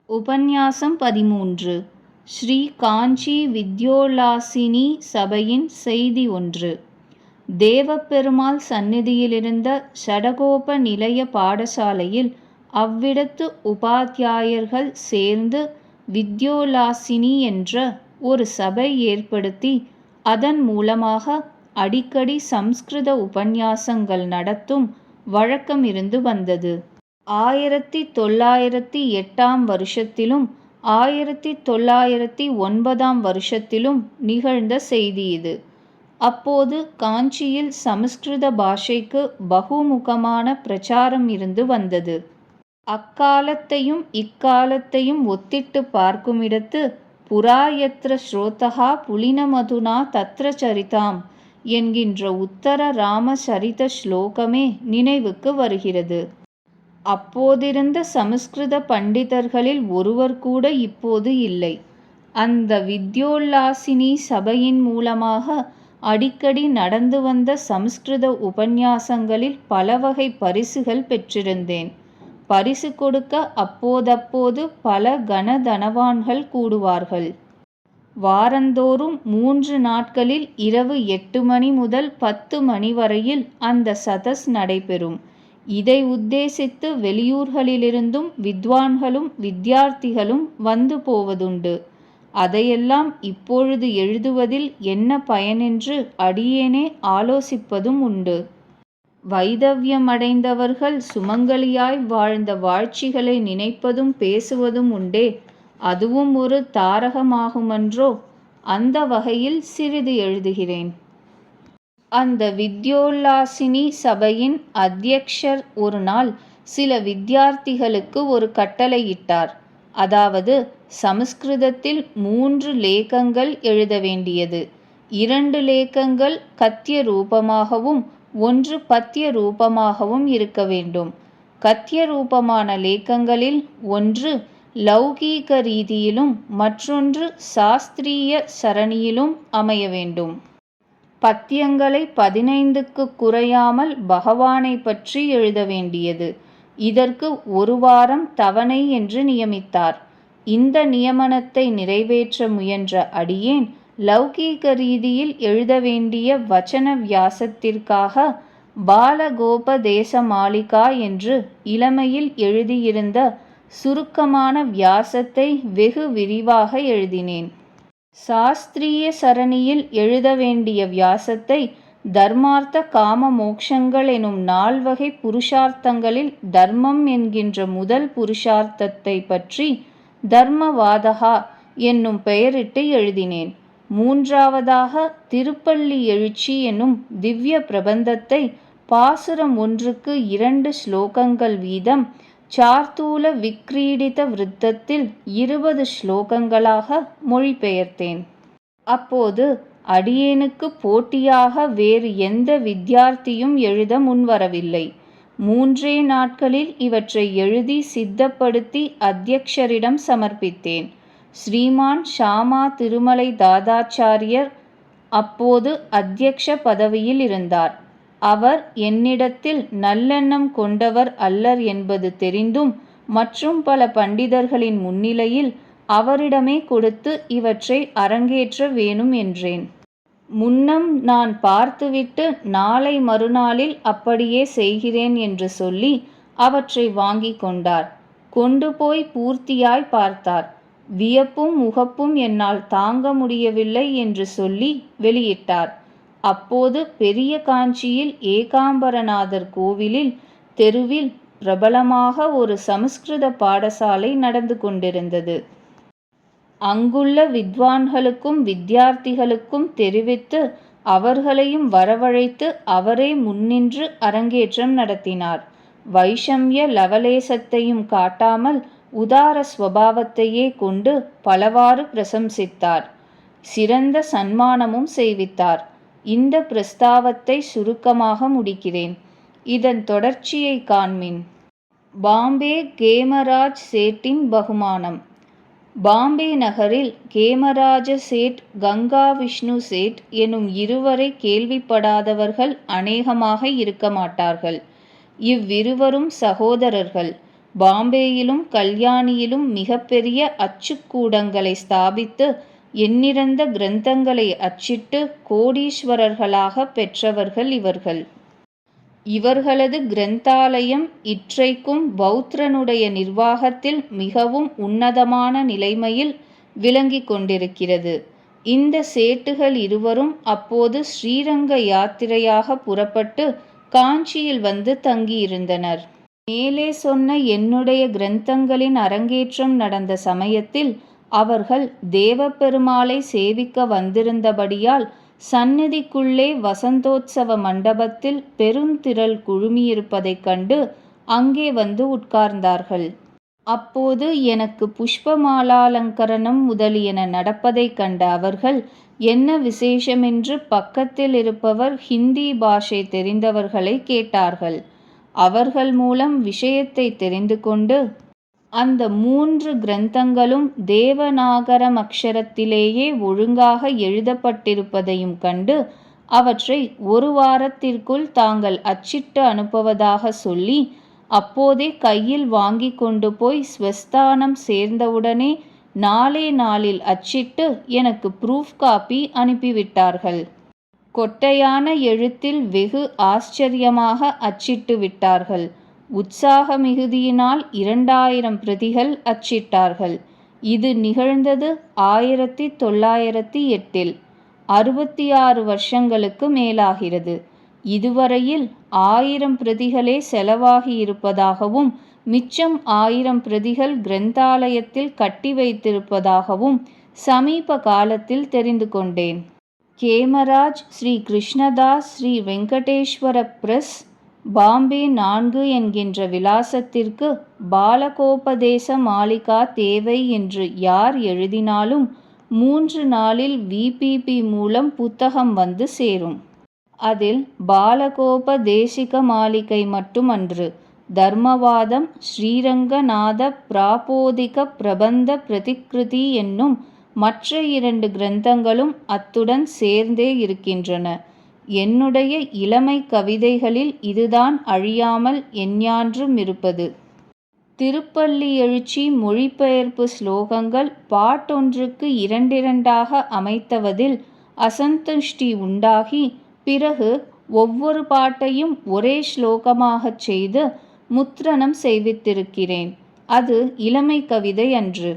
உபன்யாசம் 13. ஸ்ரீ காஞ்சி வித்யோல்லாசினி சபையின் செய்தி ஒன்று. தேவப்பெருமாள் சந்நிதியிலிருந்த ஷடகோப நிலைய பாடசாலையில் அவ்விடத்து உபாத்தியாயர்கள் சேர்ந்து வித்யோல்லாசினி என்ற ஒரு சபை ஏற்படுத்தி அதன் மூலமாக அடிக்கடி சம்ஸ்கிருத உபன்யாசங்கள் நடத்தும் வழக்கம் இருந்து வந்தது. 1908 வருஷத்திலும் 1909 வருஷத்திலும் நிகழ்ந்த செய்தி இது. அப்போது காஞ்சியில் சமஸ்கிருத பாஷைக்கு பகுமுகமான பிரச்சாரம் இருந்து வந்தது. அக்காலத்தையும் இக்காலத்தையும் ஒத்திட்டு பார்க்குமிடத்து புரா யத்ர ஸ்ரோதஹா புலினமதுனா தத்ர சரிதாம் என்கின்ற உத்தர ராமசரித ஸ்லோகமே நினைவுக்கு வருகிறது. அப்போதிருந்த சமஸ்கிருத பண்டிதர்களில் ஒருவர் கூட இப்போது இல்லை. அந்த வித்யோல்லாசினி சபையின் மூலமாக அடிக்கடி நடந்து வந்த சமஸ்கிருத உபன்யாசங்களில் பல வகை பரிசுகள் பெற்றிருந்தேன். பரிசு கொடுக்க அப்போதப்போது பல கனதனவான்கள் கூடுவார்கள். வாரந்தோறும் 3 நாட்களில் இரவு 8 மணி முதல் 10 மணி வரையில் அந்த சதஸ் நடைபெறும். இதை உத்தேசித்து வெளியூர்களிலிருந்தும் வித்வான்களும் வித்யார்த்திகளும் வந்து போவதுண்டு. அதையெல்லாம் இப்பொழுது எழுதுவதில் என்ன பயனென்று அடியேனே ஆலோசிப்பதும் உண்டு. வைதவ்யமடைந்தவர்கள் சுமங்கலியாய் வாழ்ந்த வாழ்ச்சிகளை நினைப்பதும் பேசுவதும் உண்டே, அதுவும் ஒரு தாரகமாகுமன்றோ. அந்த வகையில் சிறிது எழுதுகிறேன். அந்த வித்யோல்லாசினி சபையின் அத்யக்ஷர் ஒரு நாள் சில வித்யார்த்திகளுக்கு ஒரு கட்டளையிட்டார். அதாவது சமஸ்கிருதத்தில் 3 லேகங்கள் எழுத வேண்டியது. 2 லேகங்கள் கத்திய ரூபமாகவும் 1 பத்திய ரூபமாகவும் இருக்க வேண்டும். கத்திய ரூபமான லேகங்களில் ஒன்று லௌகீக ரீதியிலும் மற்றொன்று சாஸ்திரிய சரணியிலும் அமைய வேண்டும். பத்தியங்களை 15க்கு குறையாமல் பகவானை பற்றி எழுத வேண்டியது. இதற்கு 1 வாரம் தவணை என்று நியமித்தார். இந்த நியமனத்தை நிறைவேற்ற முயன்ற அடியேன் லௌகீக ரீதியில் எழுத வேண்டிய வச்சன வியாசத்திற்காக பாலகோபதேச மாலிகா என்று இளமையில் எழுதியிருந்த சுருக்கமான வியாசத்தை வெகு விரிவாக எழுதினேன். சாஸ்திரிய சரணியில் எழுத வேண்டிய வியாசத்தை தர்மார்த்த காம மோக்ஷங்கள் எனும் 4 வகை புருஷார்த்தங்களில் தர்மம் என்கின்ற முதல் புருஷார்த்தத்தை பற்றி தர்மவாதகா என்னும் பெயரிட்டு எழுதினேன். 3வதாக திருப்பள்ளி எழுச்சி என்னும் திவ்ய பிரபந்தத்தை பாசுரம் ஒன்றுக்கு 2 ஸ்லோகங்கள் வீதம் சார்தூல விக்ரீடித விருத்தத்தில் 20 ஸ்லோகங்களாக மொழிபெயர்த்தேன். அப்போது அடியேனுக்கு போட்டியாக வேறு எந்த வித்யார்த்தியும் எழுத முன்வரவில்லை. 3 நாட்களில் இவற்றை எழுதி சித்தப்படுத்தி அத்யக்ஷரிடம் சமர்ப்பித்தேன். ஸ்ரீமான் ஷாமா திருமலை தாதாச்சாரியர் அப்போது அத்யக்ஷ பதவியில் இருந்தார். அவர் என்னிடத்தில் நல்லெண்ணம் கொண்டவர் அல்லர் என்பது தெரிந்தும் மற்றும் பல பண்டிதர்களின் முன்னிலையில் அவரிடமே கொடுத்து இவற்றை அரங்கேற்ற வேணும் என்றேன். முன்னம் நான் பார்த்துவிட்டு நாளை மறுநாளில் அப்படியே செய்கிறேன் என்று சொல்லி அவற்றை வாங்கி கொண்டார். கொண்டு போய் பூர்த்தியாய் பார்த்தார். வியப்பும் முகப்பும் என்னால் தாங்க முடியவில்லை என்று சொல்லி வெளியிட்டார். அப்போது பெரிய காஞ்சியில் ஏகாம்பரநாதர் கோவிலில் தெருவில் பிரபலமாக ஒரு சமஸ்கிருத பாடசாலை நடந்து கொண்டிருந்தது. அங்குள்ள வித்வான்களுக்கும் வித்யார்த்திகளுக்கும் தெரிவித்து அவர்களையும் வரவழைத்து அவரே முன்னின்று அரங்கேற்றம் நடத்தினார். வைஷம்ய லவலேசத்தையும் காட்டாமல் உதார ஸ்வபாவத்தையே கொண்டு பலவாறு பிரசம்சித்தார். சிறந்த சன்மானமும் செய்வித்தார். இந்த பிரஸ்தாவத்தை சுருக்கமாக முடிக்கிறேன். இதன் தொடர்ச்சியை காண்மின். பாம்பே கேமராஜ் சேட்டின் பகுமானம். பாம்பே நகரில் கேமராஜ சேட் கங்கா விஷ்ணு சேட் எனும் இருவரை கேள்விப்படாதவர்கள் அநேகமாக இருக்க மாட்டார்கள். இவ்விருவரும் சகோதரர்கள். பாம்பேயிலும் கல்யாணியிலும் மிகப்பெரிய அச்சுக்கூடங்களை ஸ்தாபித்து எண்ணிறந்த கிரந்தங்களை அச்சிட்டு கோடீஸ்வரர்களாக பெற்றவர்கள் இவர்கள். இவர்களது கிரந்தாலயம் இற்றைக்கும் பௌத்திரனுடைய நிர்வாகத்தில் மிகவும் உன்னதமான நிலைமையில் விளங்கிக் கொண்டிருக்கிறது. இந்த சேட்டுகள் இருவரும் அப்போது ஸ்ரீரங்க யாத்திரையாக புறப்பட்டு காஞ்சியில் வந்து தங்கியிருந்தனர். மேலே சொன்ன என்னுடைய கிரந்தங்களின் அரங்கேற்றம் நடந்த சமயத்தில் அவர்கள் தேவப்பெருமாளை சேவிக்க வந்திருந்தபடியால் சந்நிதிக்குள்ளே வசந்தோத்சவ மண்டபத்தில் பெருந்திரள் குழுமியிருப்பதைக் கண்டு அங்கே வந்து உட்கார்ந்தார்கள். அப்போது எனக்கு புஷ்பமாலாலங்கரணம் முதலியன நடப்பதைக் கண்ட அவர்கள் என்ன விசேஷமென்று பக்கத்தில் இருப்பவர் ஹிந்தி பாஷை தெரிந்தவர்களை கேட்டார்கள். அவர்கள் மூலம் விஷயத்தை தெரிந்து கொண்டு அந்த 3 கிரந்தங்களும் தேவநாகரமக்ஷரத்திலேயே ஒழுங்காக எழுதப்பட்டிருப்பதையும் கண்டு அவற்றை 1 வாரத்திற்குள் தாங்கள் அச்சிட்டு அனுப்புவதாக சொல்லி அப்போதே கையில் வாங்கி கொண்டு போய் ஸ்வஸ்தானம் சேர்ந்தவுடனே நாளே நாளில் அச்சிட்டு எனக்கு ப்ரூஃப் காப்பி அனுப்பிவிட்டார்கள். கொட்டையான எழுத்தில் வெகு ஆச்சரியமாக அச்சிட்டு விட்டார்கள். உற்சாக மிகுதியினால் 2000 பிரதிகள் அச்சிட்டார்கள். இது நிகழ்ந்தது 1908. 66 வருஷங்களுக்கு மேலாகிறது. இதுவரையில் 1000 பிரதிகளே செலவாகியிருப்பதாகவும் மிச்சம் 1000 பிரதிகள் கிரந்தாலயத்தில் கட்டி வைத்திருப்பதாகவும் சமீப காலத்தில் தெரிந்து கொண்டேன். கேமராஜ் ஸ்ரீ கிருஷ்ணதாஸ் ஸ்ரீ வெங்கடேஸ்வர பிரஸ், பாம்பே 4 என்கின்ற விலாசத்திற்கு பாலகோபதேச மாளிகா தேவை என்று யார் எழுதினாலும் 3 நாளில் VPP மூலம் புத்தகம் வந்து சேரும். அதில் பாலகோபதேசிக மாளிகை மட்டுமன்று, தர்மவாதம், ஸ்ரீரங்கநாத பிராபோதிக பிரபந்த பிரதிகிருதி என்னும் மற்ற 2 கிரந்தங்களும் அத்துடன் சேர்ந்தே இருக்கின்றன. என்னுடைய இளமை கவிதைகளில் இதுதான் அழியாமல் எஞ்ஞான்றும் இருப்பது. திருப்பள்ளி எழுச்சி மொழிபெயர்ப்பு ஸ்லோகங்கள் பாட்டொன்றுக்கு 2 அமைத்தவதில் அசந்துஷ்டி உண்டாகி பிறகு ஒவ்வொரு பாட்டையும் ஒரே ஸ்லோகமாகச் செய்து முத்ரணம் செய்வித்திருக்கிறேன். அது இளமை கவிதை அன்று.